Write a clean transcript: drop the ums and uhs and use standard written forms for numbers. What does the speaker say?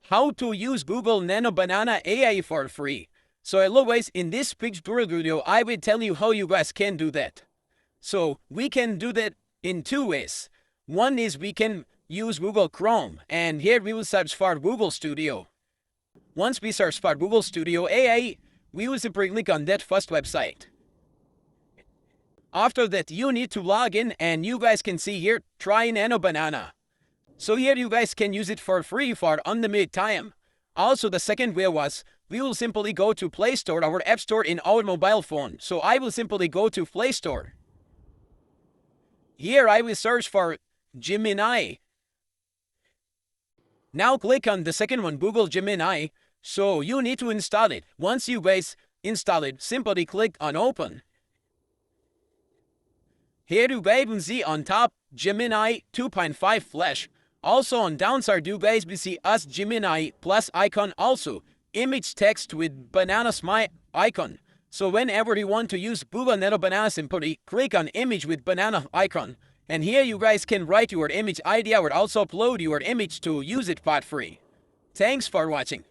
how to use Google Nano Banana AI for free. So hello guys, in this tutorial video I will tell you how you guys can do that. So we can do that in two ways. One is we can use Google Chrome, and here we will search for Google Studio. Once we search for Google Studio AI, we will simply click on that first website. After that, you need to log in, and you guys can see here, try Nano Banana. So here you guys can use it for free for unlimited time. Also, the second way was, we will simply go to Play Store, our app store in our mobile phone. So I will simply go to Play Store. Here I will search for Gemini. Now click on the second one, Google Gemini. So you need to install it. Once you guys install it, simply click on Open. Here you guys will see on top Gemini 2.5 Flash. Also on downside you guys will see us Gemini plus icon, also image text with banana smile icon. So whenever you want to use Google Nano Banana, simply click on image with banana icon. And here you guys can write your image idea or also upload your image to use it for free. Thanks for watching.